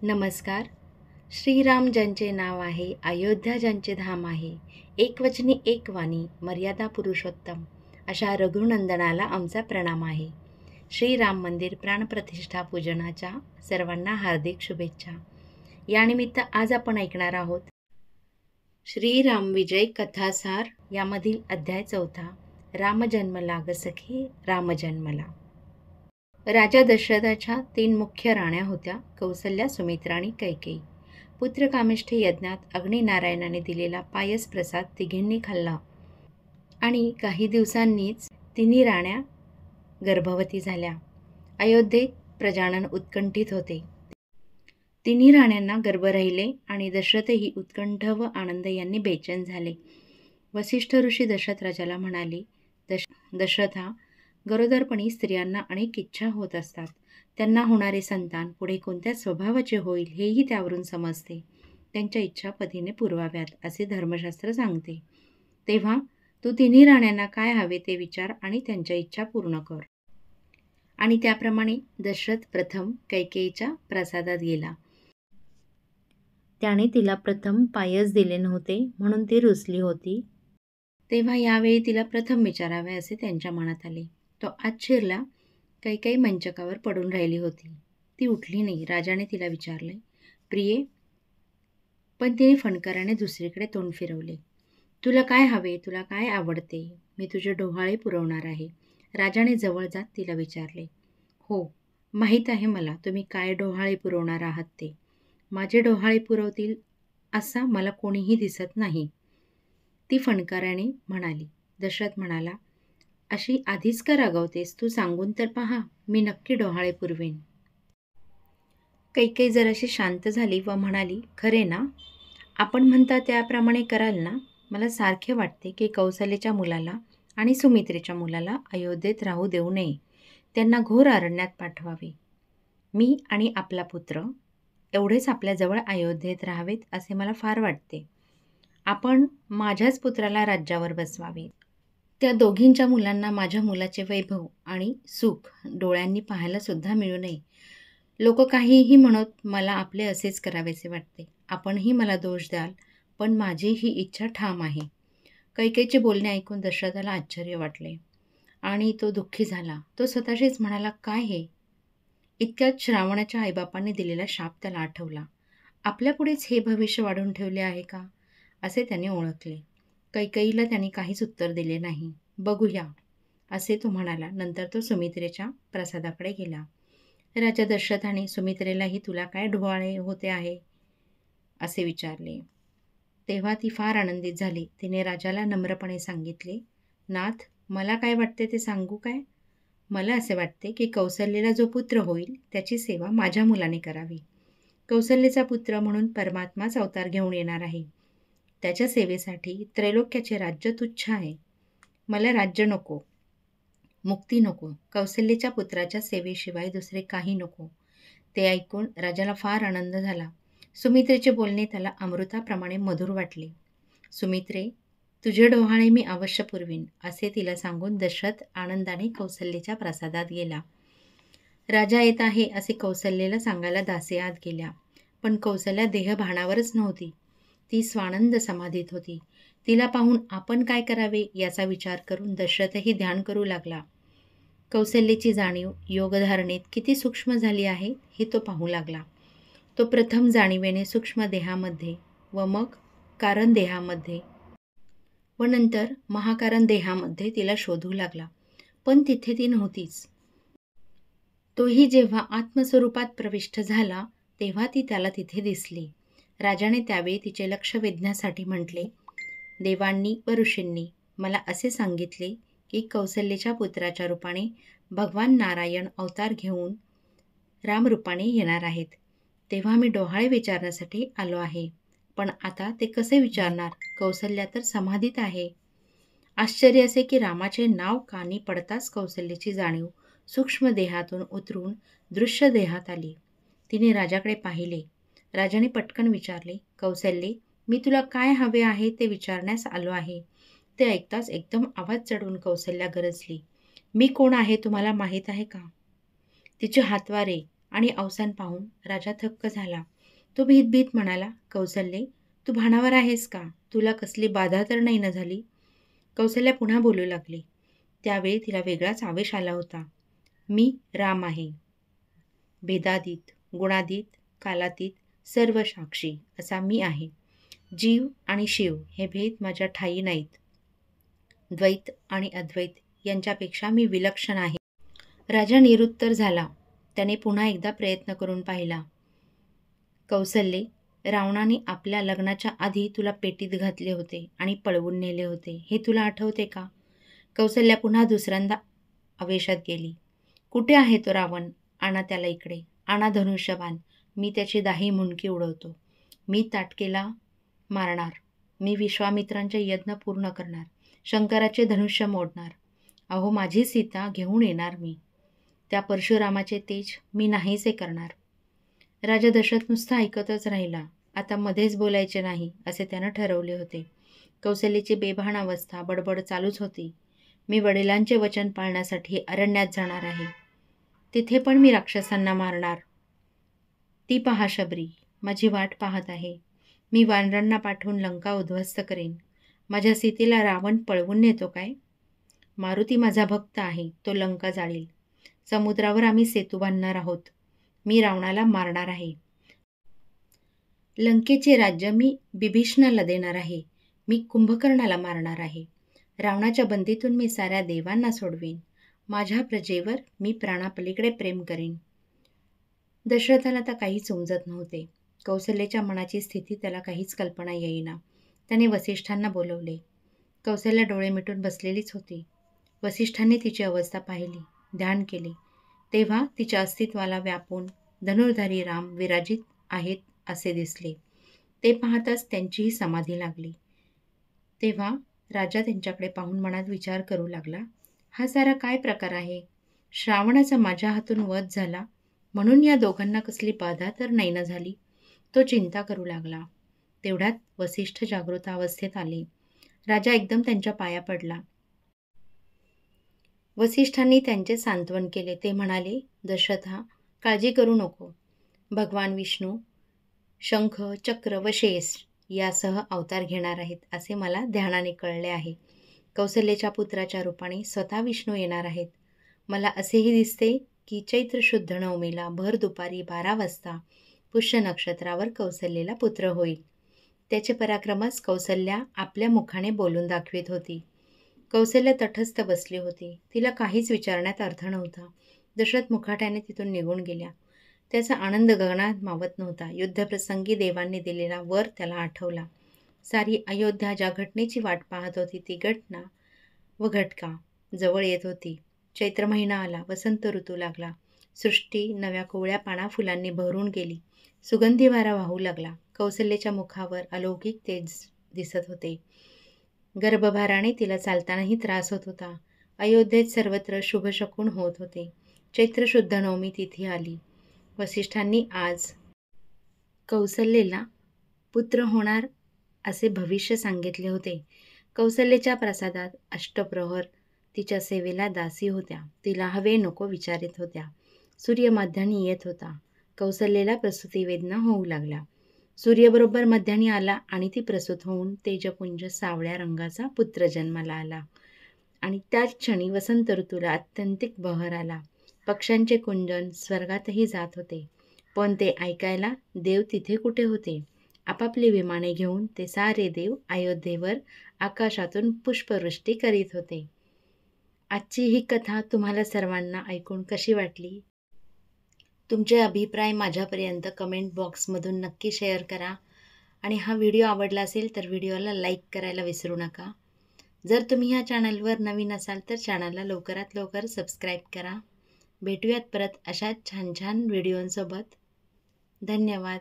नमस्कार. श्रीराम ज्यांचे नाव आहे, अयोध्या ज्यांचे धाम आहे, एकवचनी एक वाणी, मर्यादा पुरुषोत्तम, अशा रघुनंदनाला आमचा प्रणाम आहे. श्रीराम मंदिर प्राणप्रतिष्ठा पूजनाच्या सर्वांना हार्दिक शुभेच्छा. यानिमित्त आज आपण ऐकणार आहोत श्रीराम विजय कथासार यामधील अध्याय 4, राम जन्मला ग सखे राम जन्मला. राजा दशरथाच्या 3 मुख्य राण्या होत्या, कौसल्या, सुमित्रा आणि कैकेयी. पुत्रकामेष्ठी यज्ञात अग्निनारायणाने दिलेला पायस प्रसाद तिघींनी खाल्ला आणि काही दिवसांनीच तिन्ही राण्या गर्भवती झाल्या. अयोध्येत प्रजानन उत्कंठित होते. तिन्ही राण्यांना गर्भ राहिले आणि दशरथही उत्कंठ व आनंद यांनी बेचैन झाले. वसिष्ठ ऋषी दशरथ राजाला म्हणाले, दशरथा, गरोदरपणी स्त्रियांना अनेक इच्छा होत असतात. त्यांना होणारे संतान पुढे कोणत्या स्वभावाचे होईल हेही त्यावरून समजते. त्यांच्या इच्छा पतीने पुरवाव्यात असे धर्मशास्त्र सांगते. तेव्हा तू तिन्ही राण्यांना काय हवे ते विचार आणि त्यांच्या इच्छा पूर्ण कर. आणि त्याप्रमाणे दशरथ प्रथम कैकेयीच्या प्रासादात गेला. त्याने तिला प्रथम पायस दिले नव्हते म्हणून ती रुसली होती. तेव्हा यावेळी तिला प्रथम विचारावे असे त्यांच्या मनात आले. तो आत शिरला. कैकेयी मंचकावर पडून राहिली होती. ती उठली नाही. राजाने तिला विचारले, प्रिये? पण तिने फणकाराने दुसरीकडे तोंड फिरवले. तुला काय हवे? तुला काय आवडते? मी तुझे डोहाळे पुरवणार आहे. राजाने जवळ जात तिला विचारले. हो, माहीत आहे मला तुम्ही काय डोहाळे पुरवणार आहात ते. माझे डोहाळे पुरवतील असा मला कोणीही दिसत नाही, ती फणकाराने म्हणाली. दशरथ म्हणाला, अशी आधीच का रागवतेस? तू सांगून तर पहा, मी नक्की डोहाळे पुरवेन. कैकेयी जराशी शांत झाली व म्हणाली, खरे ना? आपण म्हणता त्याप्रमाणे कराल ना? मला सारखे वाटते की कौसल्याच्या मुलाला आणि सुमित्रेच्या मुलाला अयोध्येत राहू देऊ नये. त्यांना घोर अरण्यात पाठवावे. मी आणि आपला पुत्र एवढेच आपल्याजवळ अयोध्येत राहावेत असे मला फार वाटते. आपण माझ्याच पुत्राला राज्यावर बसवावे. त्या दोघींच्या मुलांना माझ्या मुलाचे वैभव आणि सुख डोळ्यांनी पाहायला सुद्धा मिळू नये. लोक काहीही म्हणत मला आपले असेच करावेसे वाटते. आपणही मला दोष द्याल, पण माझी ही इच्छा ठाम आहे. कैकेयीचे बोलणे ऐकून दशरथाला आश्चर्य वाटले आणि तो दुःखी झाला. तो स्वतःशीच म्हणाला, काय हे? इतक्यात श्रावणाच्या आईबापांनी दिलेला शाप त्याला आठवला. आपल्यापुढेच हे भविष्य वाढून ठेवले आहे का, असे त्याने ओळखले. कैकेयीला त्याने काहीच उत्तर दिले नाही. बघूया, असे तो म्हणाला. नंतर तो सुमित्रेच्या प्रासादाकडे गेला. राजा दशरथाने सुमित्रेलाही तुला काय डोहाळे होते आहे असे विचारले. तेव्हा ती फार आनंदित झाली. तिने राजाला नम्रपणे सांगितले, नाथ, मला काय वाटते ते सांगू काय? मला असे वाटते की कौसल्याला जो पुत्र होईल त्याची सेवा माझ्या मुलाने करावी. कौसल्याचा पुत्र म्हणून परमात्माच अवतार घेऊन येणार आहे. त्याच्या सेवेसाठी त्रैलोक्याचे राज्य तुच्छ आहे. मला राज्य नको, मुक्ती नको, कौसल्याच्या पुत्राच्या सेवेशिवाय दुसरे काही नको. ते ऐकून राजाला फार आनंद झाला. सुमित्रेचे बोलणे त्याला अमृताप्रमाणे मधुर वाटले. सुमित्रे, तुझे डोहाळे मी अवश्य पुरवीन, असे तिला सांगून दशरथ आनंदाने कौसल्याच्या प्रासादात गेला. राजा येत आहे असे कौसल्याला सांगायला दासी आत गेल्या. पण कौसल्या देहभानावरच नव्हती. ती स्वानंद समाधीत होती. तिला पाहून आपण काय करावे याचा विचार करून दशरथही ध्यान करू लागला. कौसल्याची जाणीव योगधारणेत किती सूक्ष्म झाली आहे हे तो पाहू लागला. तो प्रथम जाणीवेने सूक्ष्म देहामध्ये व मग कारण देहामध्ये व नंतर महाकारण देहामध्ये तिला शोधू लागला. पण तिथे ती नव्हतीच. तोही जेव्हा आत्मस्वरूपात प्रविष्ट झाला तेव्हा ती त्याला तिथे दिसली. राजाने त्यावेळी तिचे लक्ष वेधण्यासाठी म्हटले, देवांनी व ऋषींनी मला असे सांगितले की कौसल्याच्या पुत्राच्या रूपाने भगवान नारायण अवतार घेऊन रामरूपाने येणार आहेत. तेव्हा मी डोहाळे विचारण्यासाठी आलो आहे. पण आता ते कसे विचारणार? कौसल्या तर समाधीत आहे. आश्चर्य असे की रामाचे नाव कानी पडताच कौसल्याची जाणीव सूक्ष्म देहातून उतरून दृश्य देहात आली. तिने राजाकडे पाहिले. राजाने पटकन विचारले, कौसल्ये, मी तुला काय हवे आहे ते विचारण्यास आलो आहे. ते ऐकताच एकदम आवाज चढवून कौसल्या गरजली, मी कोण आहे तुम्हाला माहीत आहे का? तिचे हातवारे आणि अवसान पाहून राजा थक्क झाला. तो भीत म्हणाला, कौसल्ये, तू भानावर आहेस का? तुला कसली बाधा तर नाही ना झाली? कौसल्या पुन्हा बोलू लागली. त्यावेळी तिला वेगळाच आवेश आला होता. मी राम आहे, भेदातीत, गुणातीत, कालातीत, सर्व साक्षी असा मी आहे. जीव आणि शिव हे भेद माझ्या ठायी नाहीत. द्वैत आणि अद्वैत यांच्यापेक्षा मी विलक्षण आहे. राजा निरुत्तर झाला. त्याने पुन्हा एकदा प्रयत्न करून पाहिला. कौसल्ये, रावणाने आपल्या लग्नाच्या आधी तुला पेटीत घातले होते आणि पळवून नेले होते, हे तुला आठवते का? कौसल्या पुन्हा दुसऱ्यांदा आवेशात गेली. कुठे आहे तो रावण? आणा त्याला इकडे. आणा धनुष्यबाण. मी त्याची दाही मुंडकी उडवतो. मी ताटकेला मारणार. मी विश्वामित्रांचे यज्ञ पूर्ण करणार. शंकराचे धनुष्य मोडणार. अहो, माझी सीता घेऊन येणार मी. त्या परशुरामाचे तेज मी नाहीसे करणार. राजा दशरथ नुसता ऐकतच राहिला. आता मध्येच बोलायचे नाही असे त्यानं ठरवले होते. कौसल्याची बेभान अवस्था बडबड चालूच होती. मी वडिलांचे वचन पाळण्यासाठी अरण्यात जाणार आहे. तिथे पण मी राक्षसांना मारणार. ती पहा शबरी माझी वाट पाहत आहे. मी वानरांना पाठवून लंका उद्ध्वस्त करेन. माझ्या सीतेला रावण पळवून नेतो काय? मारुती माझा भक्त आहे, तो लंका जाळील. समुद्रावर आम्ही सेतू बांधणार आहोत. मी रावणाला मारणार आहे. लंकेचे राज्य मी बिभीषणाला देणार आहे. मी कुंभकर्णाला मारणार आहे. रावणाच्या बंदीतून मी साऱ्या देवांना सोडवीन. माझ्या प्रजेवर मी प्राणापलीकडे प्रेम करीन. दशरथाला आता काहीच उमजत नव्हते. कौसल्याच्या मनाची स्थिती त्याला काहीच कल्पना येईना. त्याने वसिष्ठांना बोलवले. कौसल्या डोळे मिटून बसलेलीच होती. वसिष्ठांनी तिची अवस्था पाहिली, ध्यान केले. तेव्हा तिच्या अस्तित्वाला व्यापून धनुर्धारी राम विराजित आहेत असे दिसले. ते पाहताच त्यांचीही समाधी लागली. तेव्हा राजा त्यांच्याकडे पाहून मनात विचार करू लागला, हा सारा काय प्रकार आहे? श्रावणाचा माझ्या हातून वध झाला म्हणून या दोघांना कसली बाधा तर नाही ना झाली? तो चिंता करू लागला. तेवढ्यात वसिष्ठ जागृत अवस्थेत आले. राजा एकदम त्यांच्या पाया पडला. वसिष्ठांनी त्यांचे सांत्वन केले. ते म्हणाले, दशरथा, काळजी करू नको. भगवान विष्णू शंख, चक्र व शेष यासह अवतार घेणार आहेत असे मला ध्यानाने कळले आहे. कौसल्याच्या पुत्राच्या रूपाने स्वतः विष्णू येणार आहेत. मला असेही दिसते की चैत्र शुद्ध नवमीला भर दुपारी 12 वाजता पुष्य नक्षत्रावर कौसल्याला पुत्र होईल. त्याचे पराक्रमच कौसल्या आपल्या मुखाने बोलून दाखवित होती. कौसल्या तटस्थ बसली होती. तिला काहीच विचारण्यात अर्थ नव्हता. दशरथ मुकाट्याने तिथून निघून गेल्या. त्याचा आनंद गगनात मावत नव्हता. युद्धप्रसंगी देवांनी दिलेला वर त्याला आठवला. सारी अयोध्या ज्या घटनेची वाट पाहत होती ती घटना व घटका जवळ येत होती. चैत्र महिना आला. वसंत ऋतू लागला. सृष्टी नव्या कोवळ्या पाना फुलांनी भरून गेली. सुगंधी वारा वाहू लागला. कौसल्याच्या मुखावर अलौकिक तेज दिसत होते. गर्भभाराने तिला चालतानाही त्रास होत होता. अयोध्येत सर्वत्र शुभशकून होत होते. चैत्र शुद्ध नवमी तिथी आली. वसिष्ठांनी आज कौसल्याला पुत्र होणार असे भविष्य सांगितले होते. कौसल्याच्या प्रासादात अष्टप्रहर तिच्या सेवेला दासी होत्या. तिला हवे नको विचारित होत्या. सूर्य मध्यानी येत होता. कौसल्याला प्रसूती वेदना होऊ लागला. सूर्यबरोबर मध्यानी आला आणि ती प्रसूत होऊन तेजपुंज सावळ्या रंगाचा पुत्र जन्माला आला. आणि त्याच क्षणी वसंत ऋतूला अत्यंतिक बहर आला. पक्ष्यांचे कुंजन स्वर्गातही जात होते. पण ते ऐकायला देव तिथे कुठे होते? आपापली विमाने घेऊन ते सारे देव अयोध्येवर आकाशातून पुष्पवृष्टी करीत होते. आजची ही कथा तुम्हाला सर्वांना ऐकून कशी वाटली? तुमचे अभिप्राय माझ्यापर्यंत कमेंट बॉक्समधून नक्की शेअर करा. आणि हा व्हिडिओ आवडला असेल तर व्हिडिओला लाईक करायला विसरू नका. जर तुम्ही ह्या चॅनलवर नवीन असाल तर चॅनलला लवकरात लवकर सबस्क्राईब करा. भेटूयात परत अशाच छान छान व्हिडिओंसोबत. धन्यवाद.